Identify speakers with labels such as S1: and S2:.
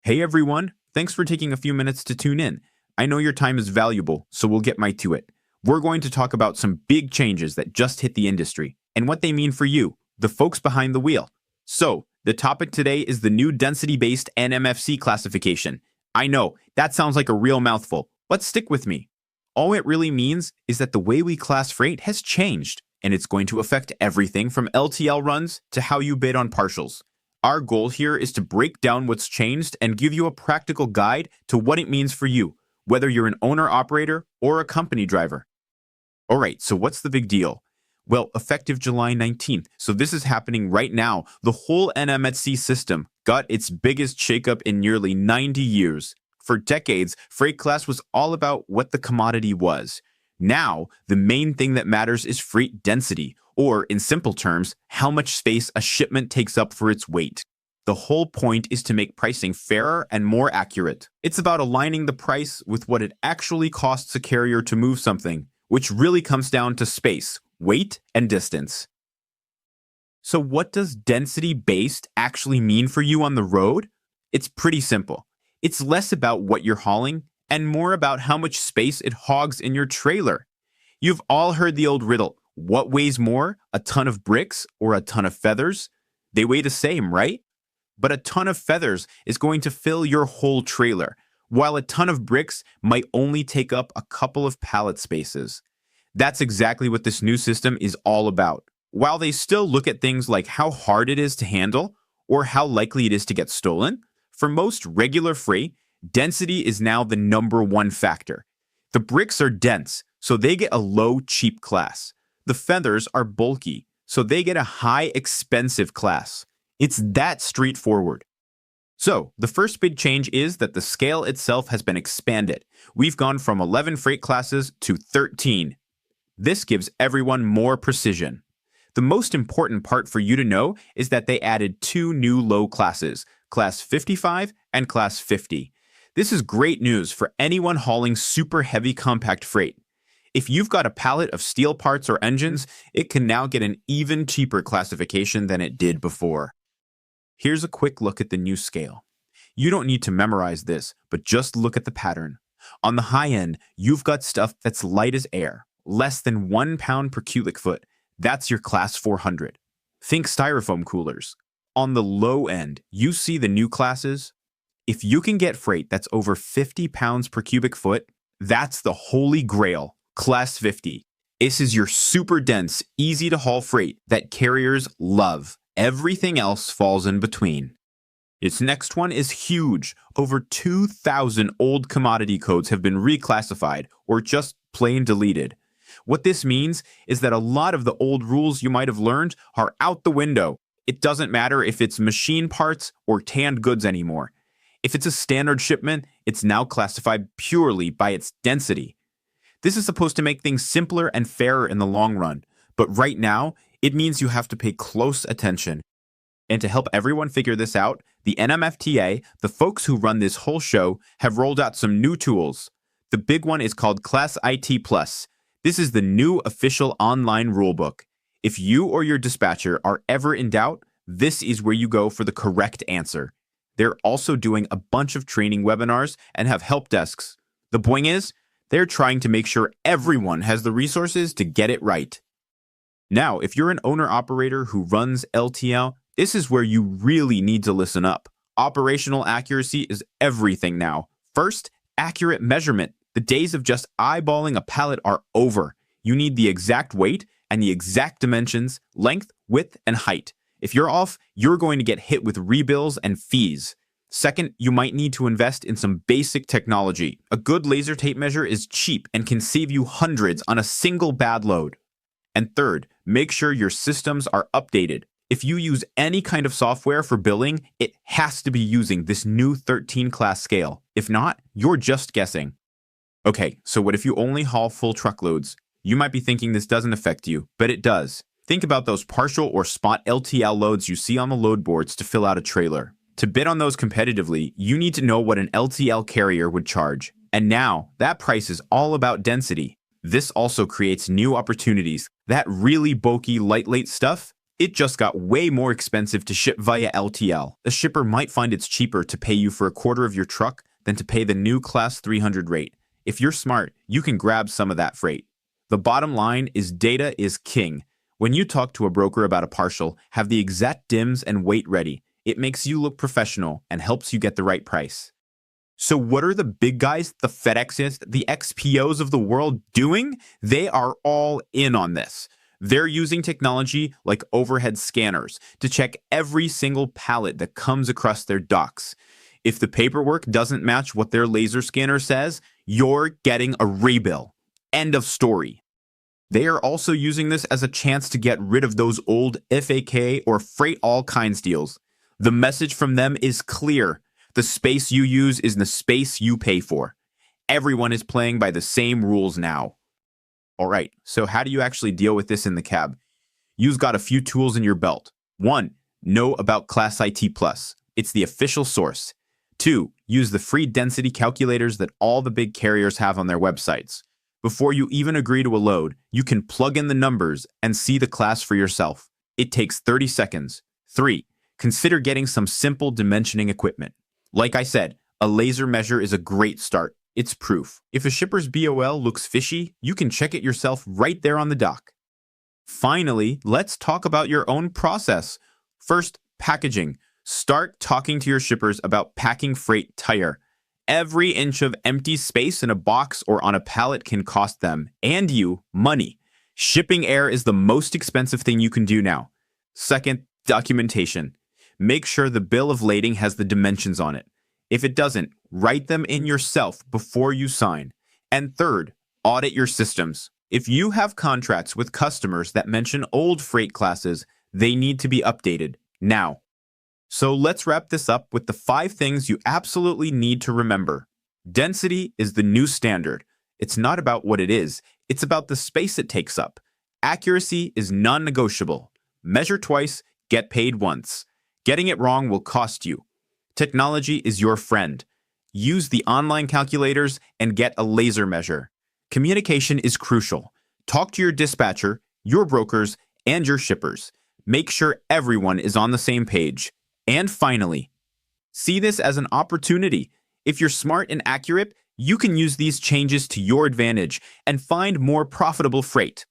S1: Hey everyone, thanks for taking a few minutes to tune in. I know your time is valuable, so we'll get right to it. We're going to talk about some big changes that just hit the industry and what they mean for you, the folks behind the wheel. So, the topic today is the new density-based NMFC classification. I know, that sounds like a real mouthful, but stick with me. All it really means is that the way we class freight has changed, and it's going to affect everything from LTL runs to how you bid on partials. Our goal here is to break down what's changed and give you a practical guide to what it means for you, whether you're an owner-operator or a company driver. All right, so what's the big deal? Well, effective July 19th, so this is happening right now, the whole NMFC system got its biggest shakeup in nearly 90 years. For decades, freight class was all about what the commodity was. Now, the main thing that matters is freight density, or in simple terms, how much space a shipment takes up for its weight. The whole point is to make pricing fairer and more accurate. It's about aligning the price with what it actually costs a carrier to move something, which really comes down to space, weight, and distance. So what does density-based actually mean for you on the road? It's pretty simple. It's less about what you're hauling and more about how much space it hogs in your trailer. You've all heard the old riddle, what weighs more, a ton of bricks or a ton of feathers? They weigh the same, right? But a ton of feathers is going to fill your whole trailer, while a ton of bricks might only take up a couple of pallet spaces. That's exactly what this new system is all about. While they still look at things like how hard it is to handle or how likely it is to get stolen, for most regular freight, density is now the #1 factor. The bricks are dense, so they get a low, cheap class. The feathers are bulky, so they get a high, expensive class. It's that straightforward. So, the first big change is that the scale itself has been expanded. We've gone from 11 freight classes to 13. This gives everyone more precision. The most important part for you to know is that they added 2 new low classes, Class 55 and Class 50. This is great news for anyone hauling super heavy compact freight. If you've got a pallet of steel parts or engines, it can now get an even cheaper classification than it did before. Here's a quick look at the new scale. You don't need to memorize this, but just look at the pattern. On the high end, you've got stuff that's light as air, less than 1 pound per cubic foot. That's your Class 400. Think styrofoam coolers. On the low end, you see the new classes. If you can get freight that's over 50 pounds per cubic foot, that's the holy grail. Class 50. This is your super dense, easy to haul freight that carriers love. Everything else falls in between. Its next one is huge. Over 2,000 old commodity codes have been reclassified or just plain deleted. What this means is that a lot of the old rules you might have learned are out the window. It doesn't matter if it's machine parts or canned goods anymore. If it's a standard shipment, it's now classified purely by its density. This is supposed to make things simpler and fairer in the long run, but right now, it means you have to pay close attention. And to help everyone figure this out, the NMFTA, the folks who run this whole show, have rolled out some new tools. The big one is called Class IT Plus. This is the new official online rulebook. If you or your dispatcher are ever in doubt, this is where you go for the correct answer. They're also doing a bunch of training webinars and have help desks. The point is, they're trying to make sure everyone has the resources to get it right. Now, if you're an owner-operator who runs LTL, this is where you really need to listen up. Operational accuracy is everything now. First, accurate measurement. The days of just eyeballing a pallet are over. You need the exact weight and the exact dimensions, length, width, and height. If you're off, you're going to get hit with rebills and fees. Second, you might need to invest in some basic technology. A good laser tape measure is cheap and can save you hundreds on a single bad load. And third, make sure your systems are updated. If you use any kind of software for billing, it has to be using this new 13 class scale. If not, you're just guessing. Okay, so what if you only haul full truckloads? You might be thinking this doesn't affect you, but it does. Think about those partial or spot LTL loads you see on the load boards to fill out a trailer. To bid on those competitively, you need to know what an LTL carrier would charge. And now, that price is all about density. This also creates new opportunities. That really bulky lightweight stuff, It just got way more expensive to ship via LTL. A shipper might find it's cheaper to pay you for a quarter of your truck than to pay the new Class 300 rate. If you're smart, you can grab some of that freight. The bottom line is data is king. When you talk to a broker about a partial, have the exact DIMs and weight ready. It makes you look professional and helps you get the right price. So what are the big guys, the FedExes, the XPOs of the world doing? They are all in on this. They're using technology like overhead scanners to check every single pallet that comes across their docks. If the paperwork doesn't match what their laser scanner says, you're getting a rebill. End of story. They are also using this as a chance to get rid of those old FAK or freight all kinds deals. The message from them is clear. The space you use is the space you pay for. Everyone is playing by the same rules now. All right, so how do you actually deal with this in the cab? You've got a few tools in your belt. 1. Know about Class IT Plus. It's the official source. 2. Use the free density calculators that all the big carriers have on their websites. Before you even agree to a load, you can plug in the numbers and see the class for yourself. It takes 30 seconds. 3. Consider getting some simple dimensioning equipment. Like I said, a laser measure is a great start. It's proof. If a shipper's BOL looks fishy, you can check it yourself right there on the dock. Finally, let's talk about your own process. First, packaging. Start talking to your shippers about packing freight tighter. Every inch of empty space in a box or on a pallet can cost them, and you, money. Shipping air is the most expensive thing you can do now. Second, documentation. Make sure the bill of lading has the dimensions on it. If it doesn't, write them in yourself before you sign. And third, audit your systems. If you have contracts with customers that mention old freight classes, they need to be updated now. So let's wrap this up with the 5 things you absolutely need to remember. Density is the new standard. It's not about what it is, it's about the space it takes up. Accuracy is non-negotiable. Measure twice, get paid once. Getting it wrong will cost you. Technology is your friend. Use the online calculators and get a laser measure. Communication is crucial. Talk to your dispatcher, your brokers, and your shippers. Make sure everyone is on the same page. And finally, see this as an opportunity. If you're smart and accurate, you can use these changes to your advantage and find more profitable freight.